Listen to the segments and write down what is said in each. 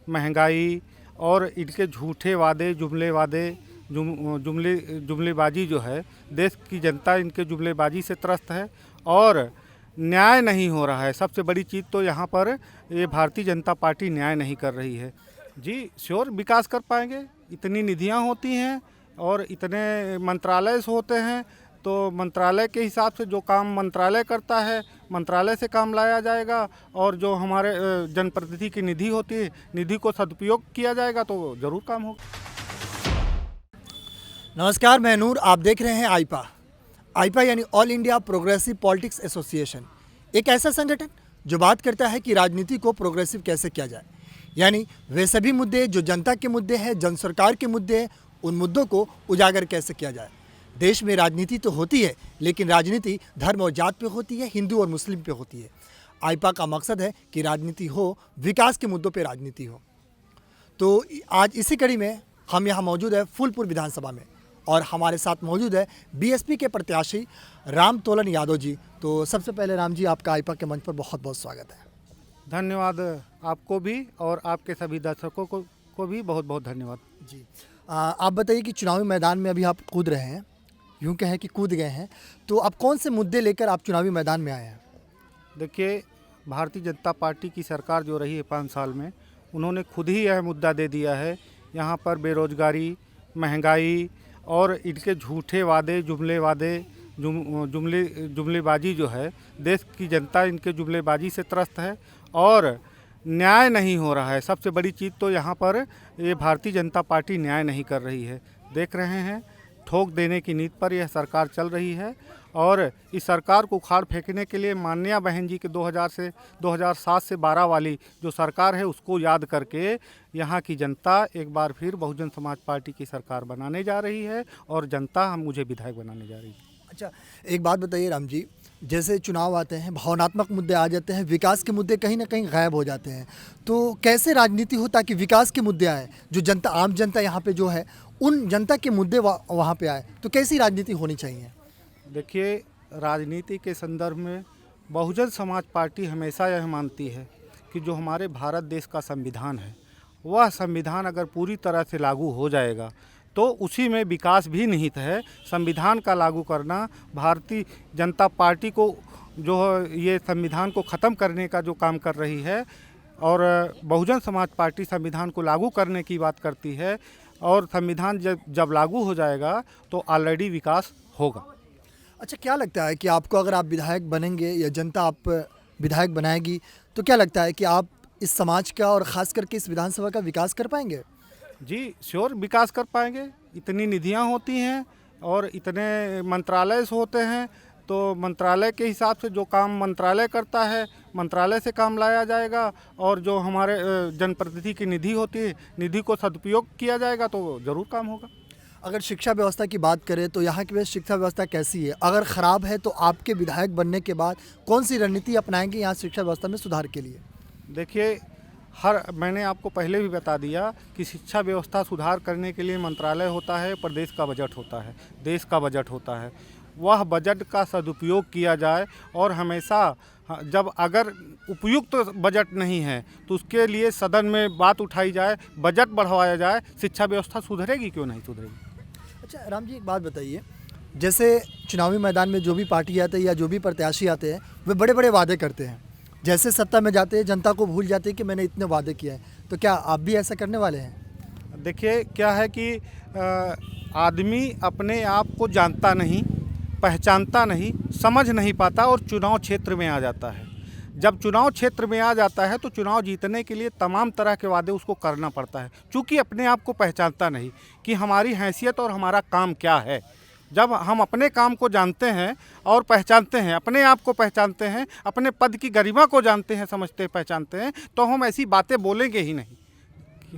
महंगाई और इनके झूठे वादे, जुमलेबाजी जो है, देश की जनता इनके जुमलेबाजी से त्रस्त है और न्याय नहीं हो रहा है। सबसे बड़ी चीज़ तो यहाँ पर ये भारतीय जनता पार्टी न्याय नहीं कर रही है। जी श्योर विकास कर पाएंगे, इतनी निधियाँ होती हैं और इतने मंत्रालय होते हैं, तो मंत्रालय के हिसाब से जो काम मंत्रालय करता है मंत्रालय से काम लाया जाएगा और जो हमारे जनप्रतिनिधि की निधि होती है, निधि को सदुपयोग किया जाएगा तो ज़रूर काम होगा। नमस्कार, मैं नूर, आप देख रहे हैं आईपा यानी all India progressive politics association, एक ऐसा संगठन जो बात करता है कि राजनीति को प्रोग्रेसिव कैसे किया जाए, यानी वे सभी मुद्दे जो जनता के मुद्दे हैं, जन सरकार के मुद्दे हैं, उन मुद्दों को उजागर कैसे किया जाए। देश में राजनीति तो होती है, लेकिन राजनीति धर्म और जात पे होती है, हिंदू और मुस्लिम पे होती है। आईपा का मकसद है कि राजनीति हो, विकास के मुद्दों पे राजनीति हो। तो आज इसी कड़ी में हम यहाँ मौजूद है फूलपुर विधानसभा में और हमारे साथ मौजूद है बीएसपी के प्रत्याशी राम तोलन यादव जी। तो सबसे पहले राम जी, आपका आईपा के मंच पर बहुत बहुत स्वागत है। धन्यवाद आपको भी और आपके सभी दर्शकों को भी बहुत बहुत धन्यवाद जी। आप बताइए कि चुनावी मैदान में अभी आप कूद रहे हैं, यूँ कहें कि कूद गए हैं, तो अब कौन से मुद्दे लेकर आप चुनावी मैदान में आए हैं? देखिए, भारतीय जनता पार्टी की सरकार जो रही है 5 साल में, उन्होंने खुद ही यह मुद्दा दे दिया है। यहाँ पर बेरोजगारी, महंगाई और इनके झूठे वादे, जुमलेबाजी जो है, देश की जनता इनके जुमलेबाजी से त्रस्त है और न्याय नहीं हो रहा है। सबसे बड़ी चीज़ तो यहाँ पर ये भारतीय जनता पार्टी न्याय नहीं कर रही है। देख रहे हैं, ठोक देने की नीति पर यह सरकार चल रही है और इस सरकार को उखाड़ फेंकने के लिए माननीय बहन जी के 2007 से 12 वाली जो सरकार है उसको याद करके यहाँ की जनता एक बार फिर बहुजन समाज पार्टी की सरकार बनाने जा रही है और जनता मुझे विधायक बनाने जा रही है। अच्छा, एक बात बताइए राम जी, जैसे चुनाव आते हैं, भावनात्मक मुद्दे आ जाते हैं, विकास के मुद्दे कहीं ना कहीं गायब हो जाते हैं, तो कैसे राजनीति हो ताकि विकास के मुद्दे आए, जो जनता, आम जनता यहाँ पे जो है, उन जनता के मुद्दे वहाँ पे आए, तो कैसी राजनीति होनी चाहिए? देखिए, राजनीति के संदर्भ में बहुजन समाज पार्टी हमेशा यह मानती है कि जो हमारे भारत देश का संविधान है, वह संविधान अगर पूरी तरह से लागू हो जाएगा तो उसी में विकास भी निहित है। संविधान का लागू करना भारतीय जनता पार्टी को जो ये संविधान को ख़त्म करने का जो काम कर रही है और बहुजन समाज पार्टी संविधान को लागू करने की बात करती है और संविधान जब लागू हो जाएगा तो ऑलरेडी विकास होगा। अच्छा, क्या लगता है कि आपको अगर आप विधायक बनेंगे या जनता आप विधायक बनाएगी, तो क्या लगता है कि आप इस समाज का और ख़ास करके इस विधानसभा का विकास कर पाएंगे? जी श्योर विकास कर पाएंगे, इतनी निधियाँ होती हैं और इतने मंत्रालय होते हैं, तो मंत्रालय के हिसाब से जो काम मंत्रालय करता है मंत्रालय से काम लाया जाएगा और जो हमारे जनप्रतिनिधि की निधि होती है, निधि को सदुपयोग किया जाएगा तो ज़रूर काम होगा। अगर शिक्षा व्यवस्था की बात करें तो यहाँ की शिक्षा व्यवस्था कैसी है? अगर ख़राब है तो आपके विधायक बनने के बाद कौन सी रणनीति अपनाएंगे यहाँ शिक्षा व्यवस्था में सुधार के लिए? देखिए, मैंने आपको पहले भी बता दिया कि शिक्षा व्यवस्था सुधार करने के लिए मंत्रालय होता है, प्रदेश का बजट होता है, देश का बजट होता है। वह बजट का सदुपयोग किया जाए और हमेशा जब अगर उपयुक्त बजट नहीं है तो उसके लिए सदन में बात उठाई जाए, बजट बढ़वाया जाए, शिक्षा व्यवस्था सुधरेगी, क्यों नहीं सुधरेगी। अच्छा राम जी, एक बात बताइए, जैसे चुनावी मैदान में जो भी पार्टी आते हैं या जो भी प्रत्याशी आते हैं, वे बड़े बड़े वादे करते हैं, जैसे सत्ता में जाते हैं जनता को भूल जाते हैं कि मैंने इतने वादे किए हैं, तो क्या आप भी ऐसा करने वाले हैं? देखिए, क्या है कि आदमी अपने आप को जानता नहीं, पहचानता नहीं, समझ नहीं पाता और चुनाव क्षेत्र में आ जाता है। जब चुनाव क्षेत्र में आ जाता है तो चुनाव जीतने के लिए तमाम तरह के वादे उसको करना पड़ता है, क्योंकि अपने आप को पहचानता नहीं कि हमारी हैसियत और हमारा काम क्या है। जब हम अपने काम को जानते हैं और पहचानते हैं, अपने आप को पहचानते हैं, अपने पद की गरिमा को जानते हैं, समझते पहचानते हैं, तो हम ऐसी बातें बोलेंगे ही नहीं,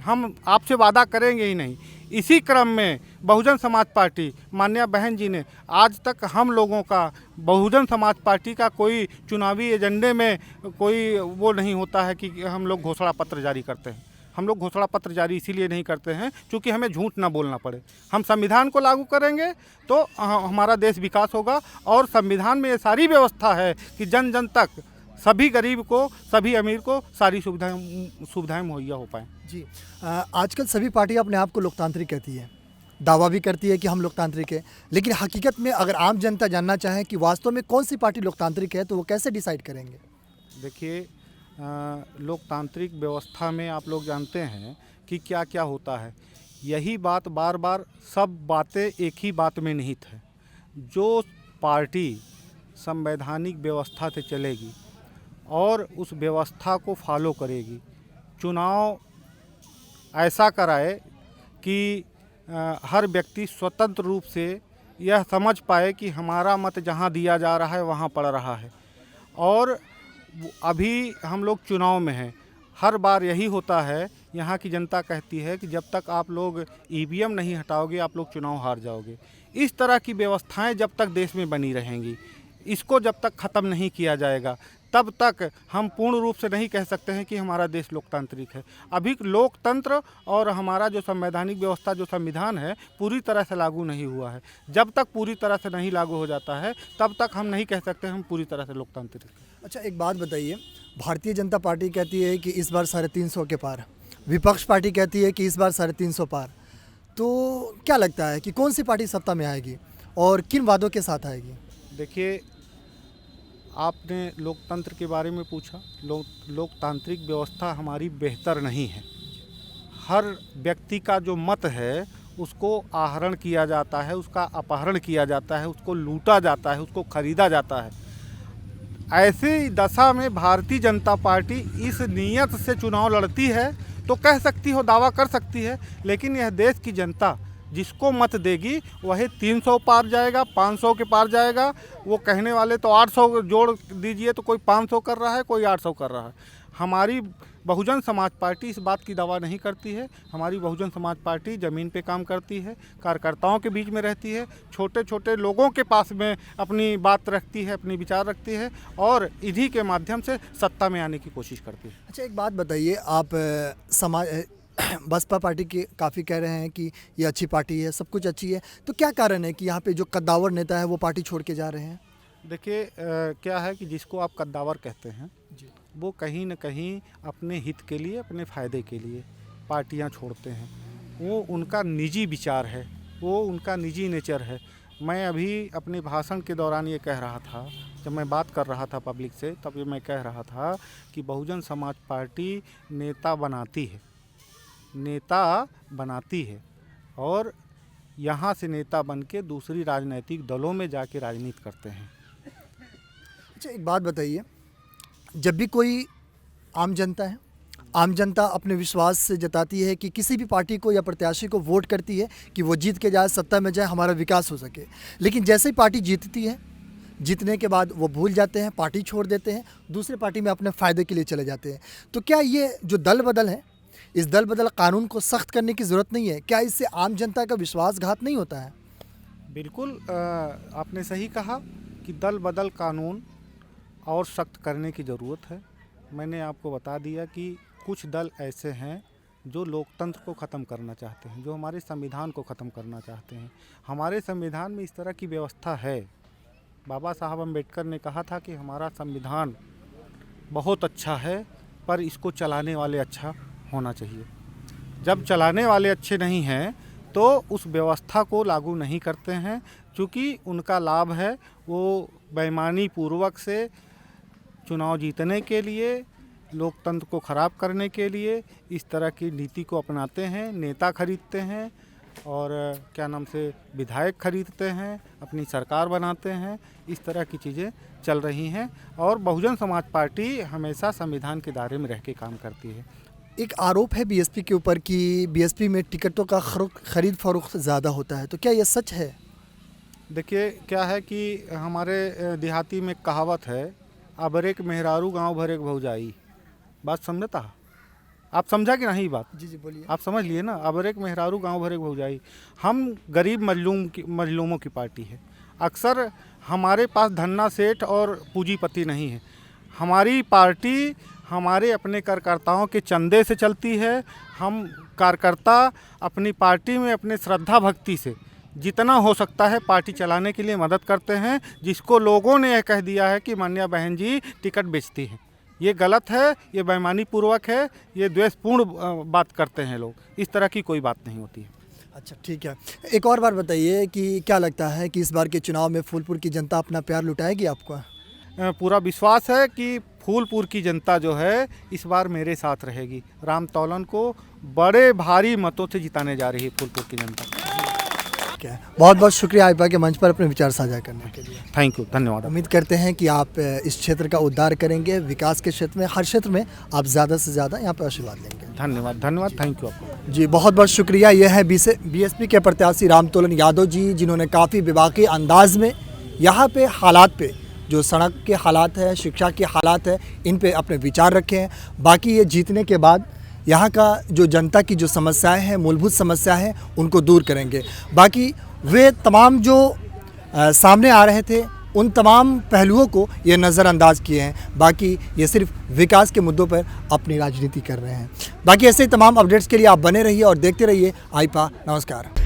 हम आपसे वादा करेंगे ही नहीं। इसी क्रम में बहुजन समाज पार्टी, माननीय बहन जी ने आज तक हम लोगों का, बहुजन समाज पार्टी का कोई चुनावी एजेंडे में कोई वो नहीं होता है कि हम लोग घोषणा पत्र जारी करते हैं। हम लोग घोषणा पत्र जारी इसीलिए नहीं करते हैं क्योंकि हमें झूठ ना बोलना पड़े। हम संविधान को लागू करेंगे तो हमारा देश विकास होगा और संविधान में ये सारी व्यवस्था है कि जन जन तक सभी गरीब को, सभी अमीर को सारी सुविधाएं मुहैया हो पाएँ। जी आजकल सभी पार्टियां अपने आप को लोकतांत्रिक कहती है, दावा भी करती है कि हम लोकतांत्रिक है, लेकिन हकीकत में अगर आम जनता जानना चाहे कि वास्तव में कौन सी पार्टी लोकतांत्रिक है तो वो कैसे डिसाइड करेंगे? देखिए, लोकतांत्रिक व्यवस्था में आप लोग जानते हैं कि क्या क्या होता है। यही बात बार बार, सब बातें एक ही बात में निहित है। जो पार्टी संवैधानिक व्यवस्था से चलेगी और उस व्यवस्था को फॉलो करेगी, चुनाव ऐसा कराए कि हर व्यक्ति स्वतंत्र रूप से यह समझ पाए कि हमारा मत जहाँ दिया जा रहा है वहाँ पड़ रहा है। और अभी हम लोग चुनाव में हैं, हर बार यही होता है, यहाँ की जनता कहती है कि जब तक आप लोग ईवीएम नहीं हटाओगे आप लोग चुनाव हार जाओगे। इस तरह की व्यवस्थाएं जब तक देश में बनी रहेंगी, इसको जब तक ख़त्म नहीं किया जाएगा तब तक हम पूर्ण रूप से नहीं कह सकते हैं कि हमारा देश लोकतांत्रिक है। अभी लोकतंत्र और हमारा जो संवैधानिक व्यवस्था, जो संविधान है, पूरी तरह से लागू नहीं हुआ है। जब तक पूरी तरह से नहीं लागू हो जाता है तब तक हम नहीं कह सकते हम पूरी तरह से लोकतांत्रिक हैं। अच्छा एक बात बताइए, भारतीय जनता पार्टी कहती है कि इस बार 350 के पार, विपक्ष पार्टी कहती है कि इस बार 350 पार, तो क्या लगता है कि कौन सी पार्टी सत्ता में आएगी और किन वादों के साथ आएगी? देखिए, आपने लोकतंत्र के बारे में पूछा। लोकतांत्रिक व्यवस्था हमारी बेहतर नहीं है। हर व्यक्ति का जो मत है उसको आहरण किया जाता है, उसका अपहरण किया जाता है, उसको लूटा जाता है, उसको खरीदा जाता है। ऐसी दशा में भारतीय जनता पार्टी इस नीयत से चुनाव लड़ती है तो कह सकती हो, दावा कर सकती है, लेकिन यह देश की जनता जिसको मत देगी वही 300 पार जाएगा, 500 के पार जाएगा। वो कहने वाले तो 800 जोड़ दीजिए तो कोई 500 कर रहा है, कोई 800 कर रहा है। हमारी बहुजन समाज पार्टी इस बात की दावा नहीं करती है। हमारी बहुजन समाज पार्टी ज़मीन पे काम करती है, कार्यकर्ताओं के बीच में रहती है, छोटे छोटे लोगों के पास में अपनी बात रखती है, अपनी विचार रखती है और इन्हीं के माध्यम से सत्ता में आने की कोशिश करती है। अच्छा एक बात बताइए, आप समाज बसपा पार्टी के काफ़ी कह रहे हैं कि ये अच्छी पार्टी है, सब कुछ अच्छी है, तो क्या कारण है कि यहाँ पे जो कद्दावर नेता है वो पार्टी छोड़ के जा रहे हैं? देखिए, क्या है कि जिसको आप कद्दावर कहते हैं जी, वो कहीं न कहीं अपने हित के लिए, अपने फ़ायदे के लिए पार्टियां छोड़ते हैं। वो उनका निजी विचार है, वो उनका निजी नेचर है। मैं अभी अपने भाषण के दौरान ये कह रहा था, जब मैं बात कर रहा था पब्लिक से, तब ये मैं कह रहा था कि बहुजन समाज पार्टी नेता बनाती है, नेता बनाती है और यहाँ से नेता बन के दूसरी राजनीतिक दलों में जाके राजनीति करते हैं। अच्छा एक बात बताइए, जब भी कोई आम जनता है, आम जनता अपने विश्वास से जताती है कि किसी भी पार्टी को या प्रत्याशी को वोट करती है कि वो जीत के जाए, सत्ता में जाए, हमारा विकास हो सके, लेकिन जैसे ही पार्टी जीतती है, जीतने के बाद वो भूल जाते हैं, पार्टी छोड़ देते हैं, दूसरे पार्टी में अपने फ़ायदे के लिए चले जाते हैं। तो क्या ये जो दल बदल है, इस दल बदल कानून को सख्त करने की ज़रूरत नहीं है? क्या इससे आम जनता का विश्वासघात नहीं होता है? बिल्कुल, आपने सही कहा कि दल बदल कानून और सख्त करने की ज़रूरत है। मैंने आपको बता दिया कि कुछ दल ऐसे हैं जो लोकतंत्र को ख़त्म करना चाहते हैं, जो हमारे संविधान को ख़त्म करना चाहते हैं। हमारे संविधान में इस तरह की व्यवस्था है। बाबा साहब अम्बेडकर ने कहा था कि हमारा संविधान बहुत अच्छा है पर इसको चलाने वाले अच्छा होना चाहिए। जब चलाने वाले अच्छे नहीं हैं तो उस व्यवस्था को लागू नहीं करते हैं, क्योंकि उनका लाभ है वो बेईमानी पूर्वक से चुनाव जीतने के लिए, लोकतंत्र को ख़राब करने के लिए इस तरह की नीति को अपनाते हैं। नेता खरीदते हैं और क्या नाम से विधायक खरीदते हैं, अपनी सरकार बनाते हैं। इस तरह की चीज़ें चल रही हैं और बहुजन समाज पार्टी हमेशा संविधान के दायरे में रह के काम करती है। एक आरोप है बीएसपी के ऊपर कि बीएसपी में टिकटों का खरीद फरोख्त ज़्यादा होता है, तो क्या ये सच है? देखिए, क्या है कि हमारे देहाती में कहावत है, अबर एक मेहरारू गांव भर एक भौजाई। बात समझता? आप समझा कि नहीं बात? जी बोलिए। आप समझ लिए ना, अबर एक मेहरारू गांव भर एक भौजाई। हम गरीब मजलूमों की पार्टी है। अक्सर हमारे पास धन्ना सेठ और पूंजीपति नहीं है। हमारी पार्टी हमारे अपने कार्यकर्ताओं के चंदे से चलती है। हम कार्यकर्ता अपनी पार्टी में अपने श्रद्धा भक्ति से जितना हो सकता है पार्टी चलाने के लिए मदद करते हैं, जिसको लोगों ने यह कह दिया है कि मान्या बहन जी टिकट बेचती हैं। ये गलत है, ये बेईमानी पूर्वक है, ये द्वेषपूर्ण बात करते हैं लोग। इस तरह की कोई बात नहीं होती है। अच्छा ठीक है, एक और बार बताइए कि क्या लगता है कि इस बार के चुनाव में फूलपुर की जनता अपना प्यार लुटाएगी आपको? पूरा विश्वास है कि फूलपुर की जनता जो है इस बार मेरे साथ रहेगी। राम तौलन को बड़े भारी मतों से जिताने जा रही है फूलपुर की जनता। ठीक है, बहुत बहुत शुक्रिया आईपा के मंच पर अपने विचार साझा करने के लिए। थैंक यू, धन्यवाद। उम्मीद करते हैं कि आप इस क्षेत्र का उद्धार करेंगे, विकास के क्षेत्र में, हर क्षेत्र में आप ज़्यादा से ज़्यादा यहाँ पर आशीर्वाद लेंगे। धन्यवाद, धन्यवाद, थैंक यू आपको। जी बहुत बहुत शुक्रिया। यह है बीएसपी के प्रत्याशी रामतोलन यादव जी, जिन्होंने काफ़ी विभागीय अंदाज में यहाँ पे हालात पे, जो सड़क के हालात है, शिक्षा के हालात है, इन पे अपने विचार रखे हैं। बाकी ये जीतने के बाद यहाँ का जो जनता की जो समस्याएं हैं, मूलभूत समस्या है, उनको दूर करेंगे। बाकी वे तमाम जो सामने आ रहे थे, उन तमाम पहलुओं को ये नज़रअंदाज किए हैं। बाकी ये सिर्फ विकास के मुद्दों पर अपनी राजनीति कर रहे हैं। बाकी ऐसे ही तमाम अपडेट्स के लिए आप बने रहिए और देखते रहिए आईपा। नमस्कार।